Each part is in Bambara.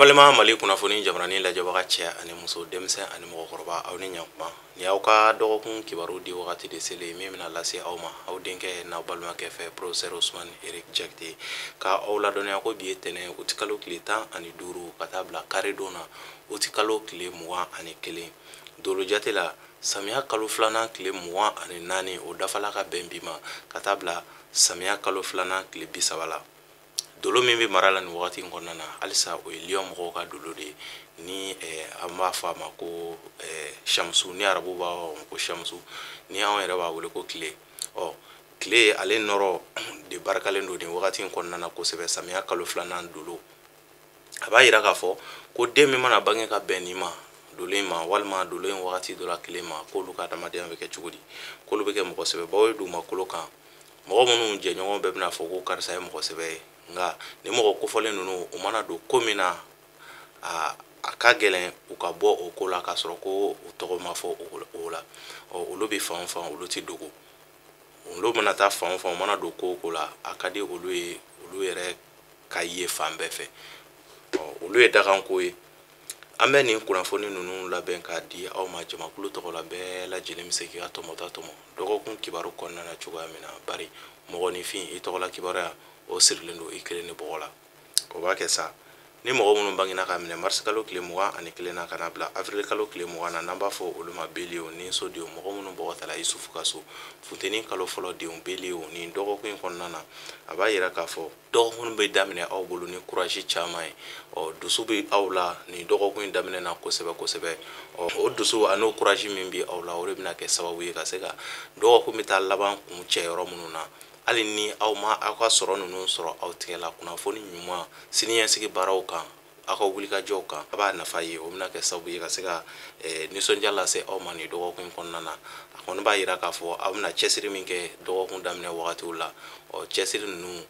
Malama mali kunnafoni jabarani lajɛbaga cɛ ani muso denmisɛn ani mɔgɔkɔrɔba aw ni ɲakuma ni aw ka dɔgɔkun kibaru di wagati de sele min bɛna lase aw ma aw denkɛ n'aw balimakɛ fɛ professeur Usman Eric Jakite ka aw ladɔnniya ko bi ye tɛnɛ o ti kalo tile 15 ka taa bila kare don na o ti kalo tile 21 dolo jate la samiya kalo filanan tile 24 o dafala ka bɛn bi ma ka taa bila samiya kalo filanan tile 30 la dolo min bɛ mara la ni wagati kɔnɔna na halisa o ye Lyon mɔgɔw ka dolo de ni an b'a fɔ a ma ko Shamsu ni arabu b'a ko Shamsu ni anw yɛrɛ b'a wele ko tile tile ale nɔrɔ de barikalen don ni wagati kɔnɔna na kosɛbɛ samiya kalo filanan dolo a b'a yira k'a fɔ ko den min mana bange ka bɛn nin ma dolo in ma walima dolo in wagati dɔ la tile ma k'olu ka adamadenya bɛ kɛ cogo di k'olu bɛ kɛ mɔgɔ sɛbɛbaw ye dugumakolo kan mɔgɔ minnu jɛɲɔgɔn bɛɛ bɛna fɔ ko karisa ye mɔgɔ sɛbɛ ye nga ni mɔgɔ kofɔlen ninnu u mana don ko min na a ka gɛlɛn u ka bɔ o ko la k'a sɔrɔ ko u tɔgɔ ma fɔ o la olu bɛ fan fan olu ti dogo olu mana taa fan fan mana don ko la a ka di olu ye olu yɛrɛ ka ye fan bɛɛ fɛ olu ye dakanko ye an bɛ nin kunnafoni ninnu labɛn k'a di aw ma jamakulu tɔgɔ la bɛɛ lajɛlen bɛ se k'i ka tɔmɔta tɔmɔ dɔgɔkun kibaru kɔnɔna na cogoya min na bari mɔgɔninfin i tɔgɔ la kibaruya o sirilen don i kelen ni bɔgɔ la o b'a kɛ sa ni mɔgɔ minnu bangena ka minɛ mars kalo tile 21 na ka na bila avril kalo tile 20 na n'an b'a fɔ olu ma beliw ni sodenw mɔgɔ minnu bɔgɔ tala Isufu ka so funteni kalo fɔlɔ denw beliw ni dɔgɔkun kɔnɔna na a b'a yira k'a fɔ dɔgɔkun bɛ daminɛ aw bolo ni courage caman ye dusu bɛ aw la ni dɔgɔkun daminɛ na kosɛbɛ kosɛbɛ o dusu an'o courage min bɛ aw la o de bɛna kɛ sababu ye ka se ka dɔgɔkun bɛ taa laban kun cɛ yɔrɔ minnu na hali ni aw ma aw ka sɔrɔ ninnu sɔrɔ aw tigɛ la kunnafoni ɲuman siniɲɛsigi baaraw kan aw ka wulikajɔw kan a b'a nafa ye o bɛna kɛ sababu ye ka se ka nisɔndiya lase aw ma nin dɔgɔkun kɔnɔna na a kɔni b'a yira k'a fɔ aw bɛna cɛsiri min kɛ dɔgɔkun daminɛ wagatiw la cɛsiri ninnu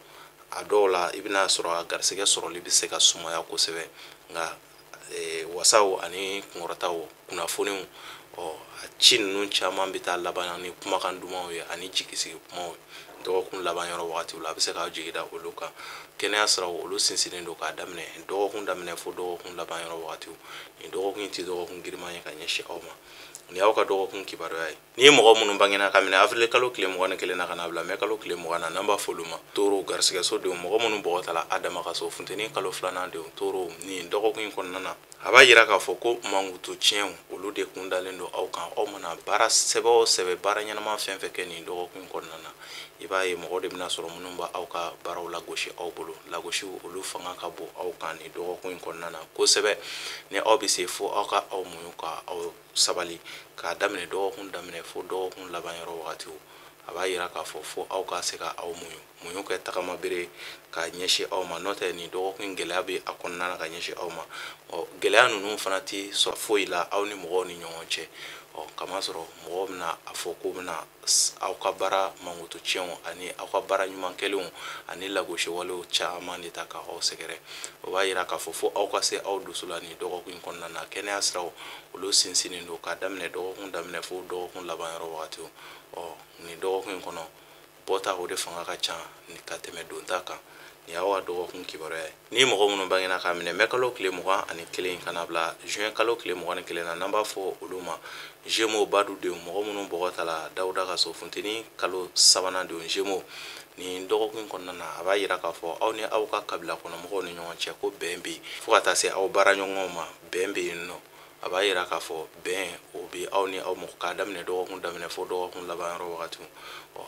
a dɔw la i bɛna sɔrɔ a garisɛgɛ sɔrɔli bɛ se ka sumaya kosɛbɛ nka wasaw ani kunkɔrɔtaw kunnafoniw a ci ninnu caman bɛ taa laban ni kumakan dumanw ye ani jigisigi kumaw dɔgɔkun laban yɔrɔ wagatiw la a bɛ se k'aw jigida olu kan kɛnɛya siraw olu sinsinnen don k'a daminɛ dɔgɔkun daminɛ fo dɔgɔkun laban yɔrɔ wagatiw ni dɔgɔkun tɛ dɔgɔkun giriman ye ka ɲɛsin aw ma ni y'aw ka dɔgɔkun kibaruya ye ni ye mɔgɔ minnu bangena ka minɛ avril kalo tile 21 na ka na bila mai kalo tile 20 na n'an b'a fɔ olu ma toro garisɛgɛso denw mɔgɔ minnu bɔgɔ tala adama ka so funteni kalo filanan denw toro ni dɔgɔkun kɔnɔna na a b'a yira k'a fɔ ko mankutu tiɲɛw olu de kun dalen don aw kan aw mana baara sɛbɛ o sɛbɛ baara ɲɛnama fɛn fɛn kɛ nin dɔgɔkun kɔnɔna na i b'a ye mɔgɔ de bɛna sɔrɔ minnu b'a aw ka baaraw lagosi aw bolo lagosiw olu fanga ka bon aw kan nin dɔgɔkun kɔnɔna na kosɛbɛ ni aw bɛ se fo aw ka aw muɲu ka aw sabali k'a daminɛ dɔgɔkun daminɛ fo dɔgɔkun laban yɔrɔ wagatiw a b'a yira k'a fɔ fo aw ka se ka aw muɲu kɛ tagama bere ka ɲɛsin aw ma n'o tɛ nin dɔgɔkun gɛlɛya bɛ a kɔnɔna na ka ɲɛsin aw ma gɛlɛya ninnu fana tɛ sɔrɔ foyi la aw ni mɔgɔw ni ɲɔgɔn cɛ kamasɔrɔ mɔgɔw bɛna a fɔ ko bɛna aw ka baara mankutu tiɲɛw ani aw ka baara ɲuman kɛlenw ani lagosi walew caman de ta k'aw sɛgɛrɛ o b'a yira k'a fɔ fo aw ka se aw dusu la nin dɔgɔkun kɔnɔna na kɛnɛya siraw olu sinsinnen don k'a daminɛ dɔgɔkun daminɛ fo dɔgɔkun laban yɔrɔ wagatiw nin dɔgɔkun kɔnɔ bɔta o de fanga ka ca ka tɛmɛ donta kan ni y'aw ka dɔgɔkun kibaruya ye ni mɔgɔ minnu bangena ka minɛ mai kalo tile 21 ka na bila juin kalo tile 21 na n'an b'a fɔ olu ma Gémeaux badudenw mɔgɔ minnu bɔgɔ tala Dawuda ka so funteni kalo sabanan denw Gémeaux nin dɔgɔkun kɔnɔna na a b'a yira k'a fɔ aw ni aw ka kabila kɔnɔ mɔgɔw ni ɲɔgɔn cɛ ko bɛn bɛ yen fo ka taa se aw baara ɲɔgɔnw ma bɛn bɛ yen nɔ a b'a yira k'a fɔ bɛn o bɛ aw ni aw k'a daminɛ dɔgɔkun daminɛ fo dɔgɔkun laban yɔrɔ wagatiw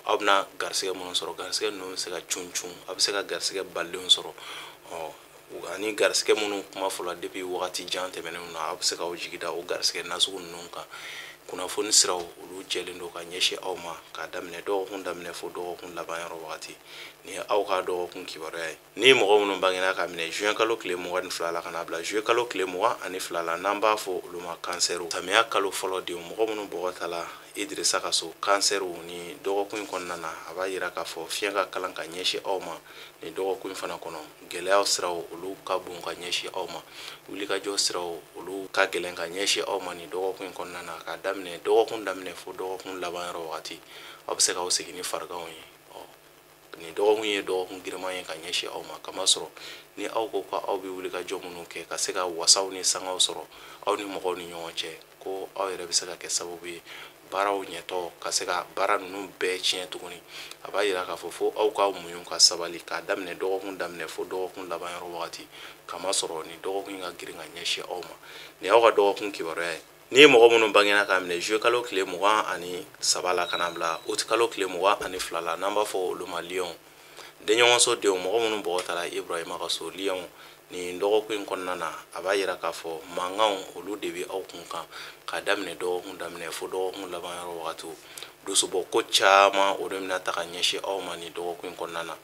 aw bɛna garisɛgɛ minnu sɔrɔ garisɛgɛ ninnu bɛ se ka cun a bɛ se ka garisɛgɛ balilenw sɔrɔ ani garisɛgɛ minnu kuma fɔla depuis wagati jan tɛmɛnenw na aw bɛ se k'aw jigida o garisɛgɛ nasugu ninnu kan kunnafoni siraw olu jɛlen don ka ɲɛsin aw ma k'a daminɛ dɔgɔkun daminɛ fo dɔgɔkun laban yɔrɔ wagati ni aw ka dɔgɔkun kibaruya ye ni mɔgɔ minnu bangena ka minɛ juin kalo tile 22 la ka na bila juillet kalo tile 22 la n'an b'a fɔ olu ma kansɛriw samiya kalo fɔlɔ denw mɔgɔ minnu bɔgɔ tala Idrissa ka so kansɛriw ni dɔgɔkun kɔnɔna na a b'a yira k'a fɔ fiɲɛ ka kalan ka ɲɛsin aw ma ni dɔgɔkun fana kɔnɔ gɛlɛyaw siraw olu ka bon ka ɲɛsin aw ma wulikajɔ siraw olu ka gɛlɛn ka ɲɛsin aw ma ni dɔgɔkun kɔnɔna na k'a daminɛ dɔgɔkun daminɛ fo dɔgɔkun laban yɔrɔ wagati aw bɛ se k'aw sigi ni fariganw ye ni dɔgɔkun ye dɔgɔkun giriman ye ka ɲɛsin aw ma kamasɔrɔ ni aw ko ko aw bɛ wuli ka jɔ minnu kɛ ka se ka wasaw ni sangaw sɔrɔ aw ni mɔgɔw ni ɲɔgɔn cɛ ko aw yɛrɛ bɛ se ka kɛ sababu ye baaraw ɲɛtɔ ka se ka baara ninnu bɛɛ tiɲɛ tuguni a b'a yira k'a fɔ fo aw ka muɲu ka sabali k'a daminɛ dɔgɔkun daminɛ fo dɔgɔkun laban yɔrɔ wagati kamasɔrɔ ni dɔgɔkun ka girin ka ɲɛsin aw ma ni y'aw ka dɔgɔkun kibaruya ye ni ye mɔgɔ minnu bangena k'a minɛ juillet kalo tile 23 la ka na bila août kalo tile 22 la n'an b'a fɔ olu ma lion denɲɔgɔnso denw mɔgɔ minnu bɔgɔ tara Ibrahima ka so lion ni dɔgɔkun in kɔnɔna na a b'a yira k'a fɔ mankanw olu de bɛ aw kun kan k'a daminɛ dɔgɔkun daminɛ fo dɔgɔkun laban yɔrɔ wagati dusubɔ ko caman o de bɛna ta ka ɲɛsin aw ma ni dɔgɔkun in kɔnɔna na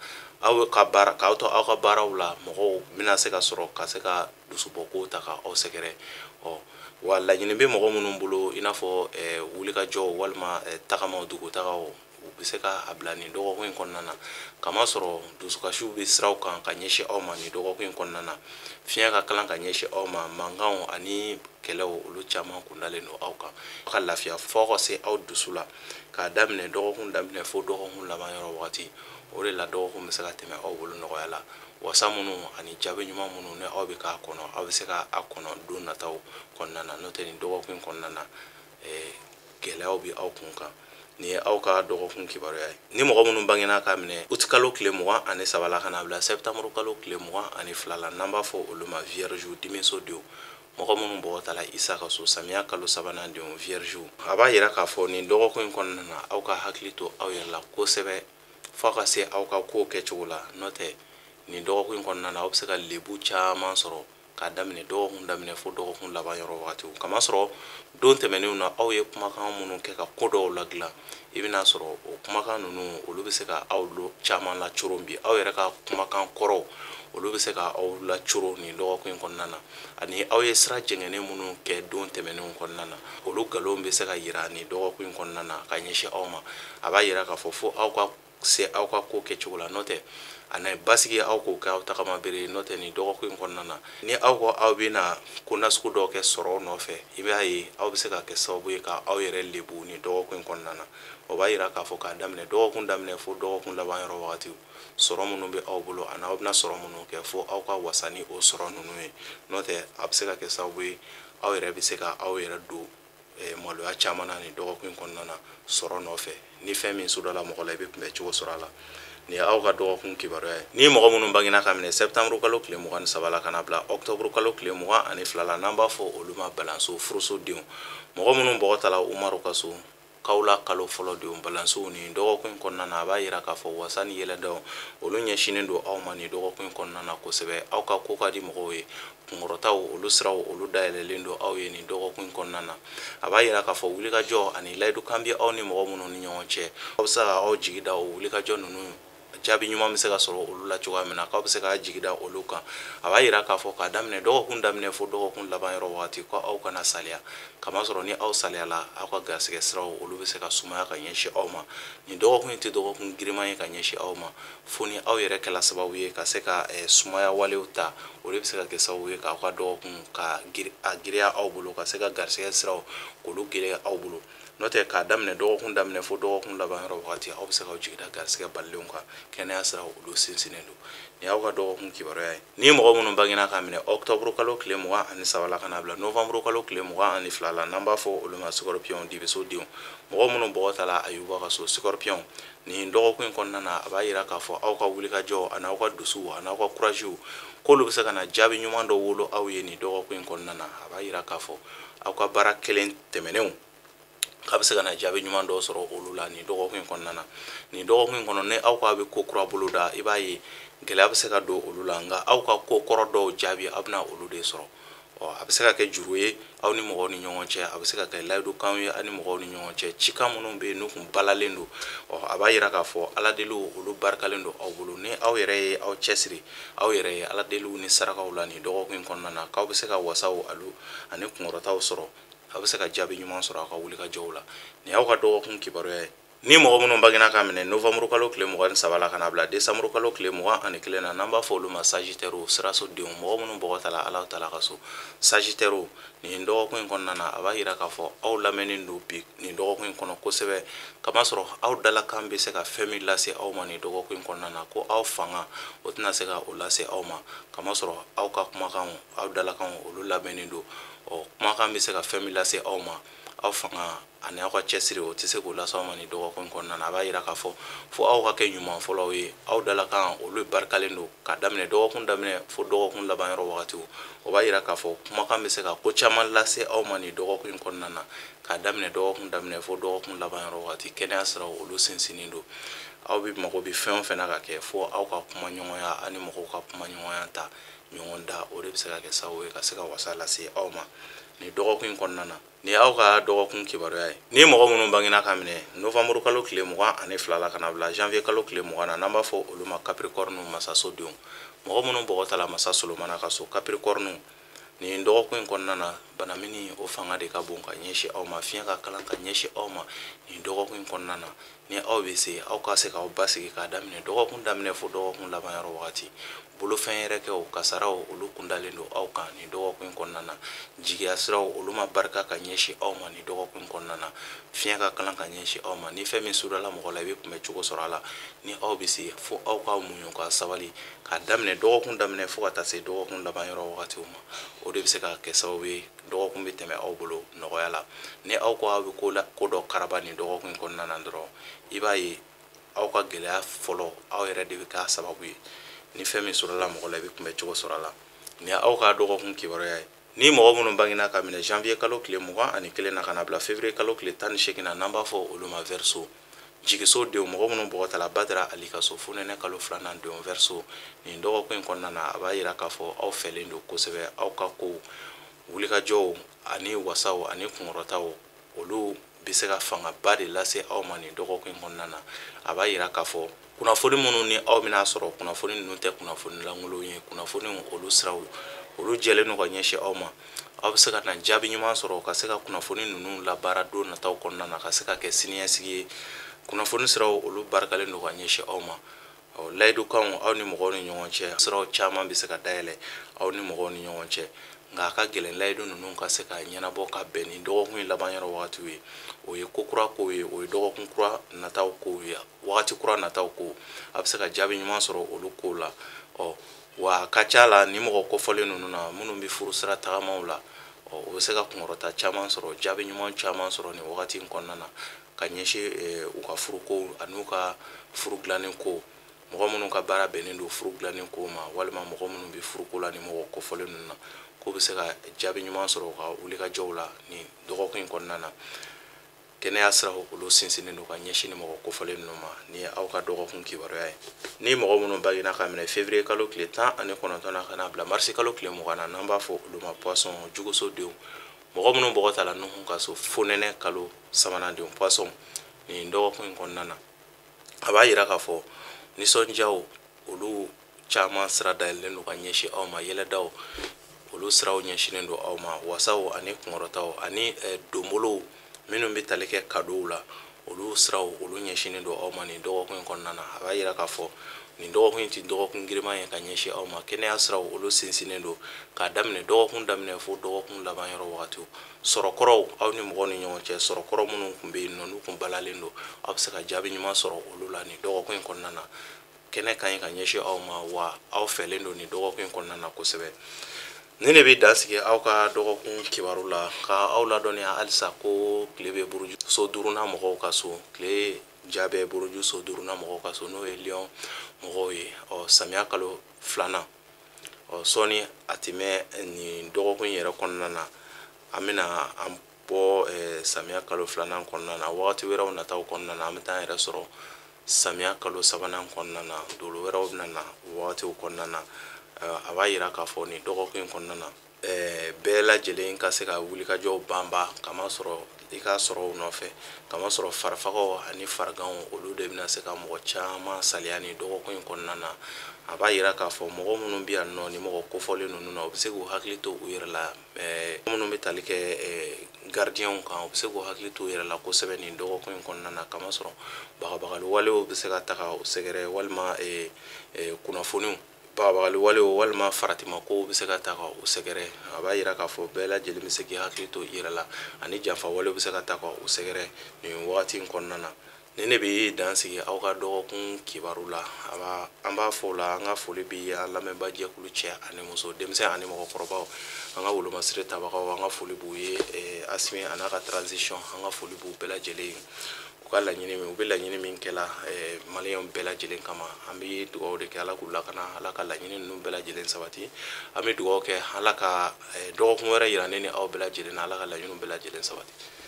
aw ka baara k'aw to aw ka baaraw la mɔgɔw bɛna se ka sɔrɔ ka se ka dusubɔ ko ta ka aw sɛgɛrɛ wa laɲini bɛ mɔgɔ minnu bolo i n'a fɔ wulikajɔw walima tagamaw dugutagaw u bɛ se ka a bila nin dɔgɔkun in kɔnɔna na kamasɔrɔ dusukasiw bɛ siraw kan ka ɲɛsin aw ma nin dɔgɔkun in kɔnɔna na fiɲɛ ka kalan ka ɲɛsin aw ma mankanw ani kɛlɛw olu caman kun dalen don aw kan aw ka lafiya fɔ ka se aw dusu la k'a daminɛ dɔgɔkun daminɛ fo dɔgɔkun laban yɔrɔ wagati o de la dɔgɔkun bɛ se ka tɛmɛ aw bolo nɔgɔya la wasa minnu ani jaabi ɲuman minnu ni aw bɛ k'a kɔnɔ aw bɛ se k'a kɔnɔ don nataw kɔnɔna na n'o tɛ nin dɔgɔkun in kɔnɔna na gɛlɛyaw bɛ aw kun kan nin ye aw ka dɔgɔkun kibaruya ye ni mɔgɔ minnu bangena k'a minɛ août kalo tile 23 la ka na bila septembre kalo tile 22 la n'an b'a fɔ olu ma vierge denmiso denw mɔgɔ minnu bɔgɔ tala Isa ka so samiya kalo 3nan denw vierge a b'a yira k'a fɔ nin dɔgɔkun in kɔnɔna na aw ka hakili to aw yɛrɛ la kosɛbɛ fo ka se aw ka kow kɛcogo la n'o tɛ nin dɔgɔkun in kɔnɔna na aw bɛ se ka lebu caman sɔrɔ k'a daminɛ dɔgɔkun daminɛ fo dɔgɔkun laban yɔrɔ wagatiw kamasɔrɔ don tɛmɛnenw na aw ye kumakan minnu kɛ ka ko dɔw ladilan i bɛna sɔrɔ o kumakan ninnu olu bɛ se ka aw caman lacoron bi aw yɛrɛ ka kumakan kɔrɔw olu bɛ se ka aw lacoron nin dɔgɔkun in kɔnɔna na ani aw ye sira jɛngɛnen minnu kɛ don tɛmɛnenw kɔnɔna na olu nkalon bɛ se ka yira nin dɔgɔkun in kɔnɔna na ka ɲɛsin aw ma a b'a yira k'a fɔ fo aw ka se aw ka ko kɛcogo la n'o tɛ a na basigi aw k'o kɛ aw tagama bere n'o tɛ nin dɔgɔkun in kɔnɔna na ni aw ko aw bɛna ko nasugu dɔw kɛ sɔrɔ nɔfɛ i b'a ye aw bɛ se ka kɛ sababu ye ka aw yɛrɛ lebu nin dɔgɔkun in kɔnɔna na o b'a yira k'a fɔ k'a daminɛ dɔgɔkun daminɛ fo dɔgɔkun laban yɔrɔ wagati sɔrɔ minnu bɛ aw bolo ani aw bɛna sɔrɔ minnu kɛ fo aw ka wasa ni o sɔrɔ ninnu ye n'o tɛ a bɛ se ka kɛ sababu ye aw yɛrɛ bɛ se ka aw yɛrɛ don maloya caman na nin dɔgɔkun in kɔnɔna na sɔrɔ nɔfɛ ni fɛn min sudala mɔgɔ la i bɛ kunbɛ cogo sɔrɔ a la nin ye aw ka dɔgɔkun kibaruya ye ni mɔgɔ minnu bangena ka minɛ septembre kalo tile 23 la ka na bila octobre kalo tile 22 la n'an b'a fɔ olu ma balanso furuso denw mɔgɔ minnu bɔgɔ tala Umaru ka so kawla kalo fɔlɔ denw balansow ni dɔgɔkun in kɔnɔna na a b'a yira k'a fɔ wasa ni yɛlɛdaw olu ɲɛsinnen don aw ma nin dɔgɔkun in kɔnɔna na kosɛbɛ aw ka ko ka di mɔgɔw ye kunkɔrɔtaw olu siraw olu dayɛlɛlen don aw ye nin dɔgɔkun in kɔnɔna na a b'a yira k'a fɔ wulikajɔ ani layidukan bɛ aw ni mɔgɔ minnu ni ɲɔgɔn cɛ aw bɛ se ka aw jigi da o wulikajɔ ninnu jaabi ɲuman bɛ se ka sɔrɔ olu la cogoya min na k'aw bɛ se ka jigi da olu kan a b'a yira k'a fɔ k'a daminɛ dɔgɔkun daminɛ fo dɔgɔkun laban yɔrɔ wagati ko aw kana saliya kamasɔrɔ ni aw saliyala aw ka garisɛgɛ siraw olu bɛ se ka sumaya ka ɲɛsin aw ma nin dɔgɔkun in tɛ dɔgɔkun giriman ye ka ɲɛsin aw ma fo ni aw yɛrɛ kɛla sababu ye ka se ka sumaya walew ta o de bɛ se ka kɛ sababu ye k'aw ka dɔgɔkun ka giriya aw bolo ka se ka garisɛgɛ siraw k'olu gɛlɛya aw bolo n'o tɛ k'a daminɛ dɔgɔkun daminɛ fo dɔgɔkun laban yɔrɔ wagati aw bɛ se k'aw jigida garisɛgɛ balilenw kan kɛnɛya siraw olu sinsinnen don nin y'aw ka dɔgɔkun kibaruya ye ni mɔgɔ minnu bangena ka minɛ octobre kalo tile 23 la ka na bila novembre kalo tile 22 la n'an b'a fɔ olu ma scorpion dibiso denw mɔgɔ minnu bɔgɔ tala Ayuba ka so scorpion nin dɔgɔkun in kɔnɔna na a b'a yira k'a fɔ aw ka wulikajɔ ani aw ka dusuw ani aw ka courage k'olu bɛ se ka na jaabi ɲuman dɔ wolo aw ye nin dɔgɔkun in kɔnɔna na a b'a yira k'a fɔ aw ka baara kelen tɛmɛnenw k'a bɛ se ka na jaabi ɲuman dɔw sɔrɔ olu la nin dɔgɔkun in kɔnɔna na nin dɔgɔkun in kɔnɔ ni aw k'a bɛ ko kura bolo da i b'a ye gɛlɛya bɛ se ka don olu la nka aw ka ko kɔrɔ dɔw jaabi aw bɛna olu de sɔrɔ a bɛ se ka kɛ juru ye aw ni mɔgɔw ni ɲɔgɔn cɛ a bɛ se ka kɛ layidukanw ye aw ni mɔgɔw ni ɲɔgɔn cɛ cikan minnu bɛ yen n'u kun balalen don a b'a yira k'a fɔ ala deliw olu barikalen don aw bolo ni aw yɛrɛ ye aw cɛsiri aw yɛrɛ ye ala deliw ni sarakaw la nin dɔgɔkun in kɔnɔna na k'aw bɛ se ka wasaw ani kunkɔrɔtaw sɔrɔ a bɛ se ka jaabi ɲuman sɔrɔ aw ka wulikajɔw la nin y'aw ka dɔgɔkun kibaruya ye ni mɔgɔ minnu bangena ka minɛ novembre kalo tile 23 la kana bila décembre kalo tile 21 na n'an b'a fɔ olu ma Sagittaire sirasodenw mɔgɔ minnu bɔgɔ tala Ala tala ka so Sagittaire nin dɔgɔkun in kɔnɔna na a b'a yira k'a fɔ aw lamɛnnen don bi nin dɔgɔkun in kɔnɔ kosɛbɛ kamasɔrɔ aw dalakan bɛ se ka fɛn min lase aw ma nin dɔgɔkun in kɔnɔna na ko aw fanga o tɛna se ka o lase aw ma kamasɔrɔ aw ka kumakanw aw dalakanw olu lamɛnnen don kumakan bɛ se ka fɛn min lase aw ma aw fanga ani aw ka cɛsiri o tɛ se k'o lase aw ma nin dɔgɔkun in kɔnɔna na a b'a yira k'a fɔ fo aw ka kɛ ɲuman fɔlɔw ye aw dalakan olu barikalen don ka daminɛ dɔgɔkun daminɛ fo dɔgɔkun laban yɔrɔ wagatiw o b'a yira k'a fɔ kumakan bɛ se ka ko caman lase aw ma nin dɔgɔkun in kɔnɔna na ka daminɛ dɔgɔkun daminɛ fo dɔgɔkun laban yɔrɔ wagati kɛnɛya siraw olu sinsinnen don aw bɛ mago bɛ fɛn o fɛn na ka kɛ fo aw ka kuma ɲɔgɔnya ani mɔgɔw ka kuma ɲɔgɔnya ta ɲɔgɔn da o de bɛ se ka kɛ sababu ye ka se ka wasa lase aw ma nin dɔgɔkun in kɔnɔna na ni aw ka dɔgɔkun kibaruya ye ni mɔgɔ minnu bangena ka minɛ novembre kalo tile 22 la kana bila janvier kalo tile 20 na n'an b'a fɔ olu ma Capricorne masasodenw mɔgɔ minnu bɔgɔ tala masa Solomana ka so Capricorne nin dɔgɔkun in kɔnɔna na banamini o fanga de ka bon ka ɲɛsin aw ma fiɲɛ ka kalan ka ɲɛsin aw ma nin dɔgɔkun in kɔnɔna na ni aw bɛ se aw ka se k'aw basigi k'a daminɛ dɔgɔkun daminɛ fo dɔgɔkun laban yɔrɔ wagati bolofɛn yɛrɛ kɛw kasaraw olu kundalen don aw kan nin dɔgɔkun in kɔnɔna na jigiya siraw olu ma barika ka ɲɛsin aw ma nin dɔgɔkun in kɔnɔna na fiɲɛ ka kalan ka ɲɛsin aw ma ni fɛn min surala mɔgɔ la i bɛ kunbɛ cogo sɔrɔ a la ni aw bɛ se fo aw ka muɲu ka sabali k'a daminɛ dɔgɔkun daminɛ fo ka taa se dɔgɔkun laban yɔrɔ wagatiw ma o de bɛ se ka kɛ sababu ye dɔgɔkun bɛ tɛmɛ aw bolo nɔgɔya la ni aw ko aw bɛ ko dɔ karaba nin dɔgɔkun in kɔnɔna na dɔrɔn i b'a ye aw ka gɛlɛya fɔlɔ aw yɛrɛ de bɛ k'a sababu ye ni fɛn min sɔrɔla mɔgɔ la i bɛ kunbɛ cogo sɔrɔ a la ni aw ka dɔgɔkun kibaruya ye ni mɔgɔ minnu bangena ka minɛ janvier kalo tile 21 na ka na bila février kalo tile 18 na n'an b'a fɔ olu ma Verseau jigiso denw mɔgɔ minnu bɔgɔ tala Badara Ali ka so funɛnɛ kalo 2nan denw Verseau nin dɔgɔkun in kɔnɔna na a b'a yira k'a fɔ aw fɛlen don kosɛbɛ aw ka ko wulikajɔw ani wasaw ani kunkɔrɔtaw olu bɛ se ka fangaba de lase aw ma nin dɔgɔkun in kɔnɔna na a b'a yira k'a fɔ kunnafoni minnu ni aw bɛna sɔrɔ kunnafoni ninnu tɛ kunnafoni lankolon ye kunnafoni olu siraw olu jɛlen don ka ɲɛsin aw ma aw bɛ se ka na jaabi ɲuman sɔrɔ ka se ka kunnafoni ninnu labaara don nataw kɔnɔna na ka se ka kɛ siniɲɛsigi ye kunnafoni siraw olu barikalen don ka ɲɛsin aw ma layidukanw aw ni mɔgɔw ni ɲɔgɔn cɛ siraw caman bɛ se ka dayɛlɛ aw ni mɔgɔw ni ɲɔgɔn cɛ nka a ka gɛlɛn layidu ninnu ka se ka ɲɛnabɔ ka bɛn ni dɔgɔkun in laban yɔrɔ wagatiw ye o ye ko kura kow ye o ye dɔgɔkun kura nataw kow ye wagati kura nataw ko a bɛ se ka jaabi ɲuman sɔrɔ olu kow la wa a ka ca la ni mɔgɔ kofɔlen ninnu na minnu bɛ furu sira tagamaw la o bɛ se ka kunkɔrɔta caman sɔrɔ jaabi ɲuman caman sɔrɔ nin wagati in kɔnɔna na ka ɲɛsin u ka furuko ani u ka furu dilannen ko mɔgɔ minnu ka baara bɛnnen don furu dilannen ko ma walima mɔgɔ minnu bɛ furuko la ni mɔgɔ kofɔlen ninnu na ko bɛ se ka jaabi ɲuman sɔrɔ u ka wulikajɔw la nin dɔgɔkun in kɔnɔna na kɛnɛya siraw olu sinsinnen don ka ɲɛsin ni mɔgɔ kofɔlen ninnu ma ni aw ka dɔgɔkun kibaruya ye ni mɔgɔ minnu bangena ka minɛ février kalo tile 19 na ka na bila mars kalo tile 20 na n'an b'a fɔ olu ma Poisson juguso denw mɔgɔ minnu bɔgɔ tala Nuhun ka so fonɛnɛ kalo 3nan denw Poisson nin dɔgɔkun in kɔnɔna na a b'a yira k'a fɔ nisɔndiyaw olu caman sira dayɛlɛlen don ka ɲɛsin aw ma yɛlɛdaw olu siraw ɲɛsinnen don aw ma wasaw ani kunkɔrɔtaw ani donbolow minnu bɛ tali kɛ kadow la olu siraw olu ɲɛsinnen don aw ma nin dɔgɔkun in kɔnɔna na a b'a yira k'a fɔ nin dɔgɔkun in tɛ dɔgɔkun giriman ye ka ɲɛsin aw ma kɛnɛya siraw olu sinsinnen don k'a daminɛ dɔgɔkun daminɛ fo dɔgɔkun laban yɔrɔ wagatiw sɔrɔkɔrɔw aw ni mɔgɔw ni ɲɔgɔn cɛ sɔrɔkɔrɔ minnu tun bɛ yen nɔ n'u tun balalen don aw bɛ se ka jaabi ɲuman sɔrɔ olu la nin dɔgɔkun in kɔnɔna na kɛnɛ ka ɲi ka ɲɛsin aw ma wa aw fɛlen don nin dɔgɔkun in kɔnɔna na kosɛbɛ ni ne bɛ dansigi aw ka dɔgɔkun kibaru la ka aw ladɔnniya halisa ko tile bɛ buruju so duurunan mɔgɔw ka so tile ja bɛ buruju so duurunan mɔgɔw ka so n'o ye Lion mɔgɔw ye samiya kalo 2nan sɔɔni a tɛ mɛn nin dɔgɔkun yɛrɛ kɔnɔna na an bɛna an bɔ samiya kalo 2nan kɔnɔna na wagati wɛrɛw nataw kɔnɔna na an bɛ taa yɛrɛ sɔrɔ samiya kalo 3nan kɔnɔna na dolo wɛrɛw bɛna na wagatiw kɔnɔna na a b'a yira k'a fɔ nin dɔgɔkun in kɔnɔna na bɛɛ lajɛlen ka se ka wulikajɔw banba kamasɔrɔ i ka sɔrɔ u nɔfɛ kamasɔrɔ farifagaw ani fariganw olu de bɛna se ka mɔgɔ caman saliya nin dɔgɔkun in kɔnɔna na a b'a yira k'a fɔ mɔgɔ minnu bɛ yan nɔ ni mɔgɔ kofɔlen ninnu na u bɛ se k'u hakili to u yɛrɛ la minnu bɛ tali kɛ gardien kan u bɛ se k'u hakili to u yɛrɛ la kosɛbɛ nin dɔgɔkun in kɔnɔna na kamasɔrɔ bagabagali walew bɛ se ka taga u sɛgɛrɛ walima kunnafoniw bagabagali walew walima faratimakow bɛ se ka taga u sɛgɛrɛ a b'a yira k'a fɔ bɛɛ lajɛlen bɛ se k'i hakili to i yɛrɛ la ani janfa walew bɛ se ka taga u sɛgɛrɛ nin wagati in kɔnɔna na ni ne bɛ dan sigi aw ka dɔgɔkun kibaru la an b'a fɔ o la an ka foli bɛ an lamɛnba jɛkulu cɛ ani muso denmisɛn ani mɔgɔkɔrɔbaw an ka wolomasiri tabagaw an ka foli b'u ye Asimi a n'a ka transition an ka foli b'u bɛɛ lajɛlen ye u ka laɲini min u bɛ laɲini min kɛla maliyɛnw bɛɛ lajɛlen kama an bɛ dugawu de kɛ ala k'u lakana ala ka laɲini ninnu bɛɛ lajɛlen sabati an bɛ dugawu kɛ ala ka dɔgɔkun wɛrɛ yira ne ni aw bɛɛ lajɛlen na ala ka laɲiniw bɛɛ lajɛlen sabati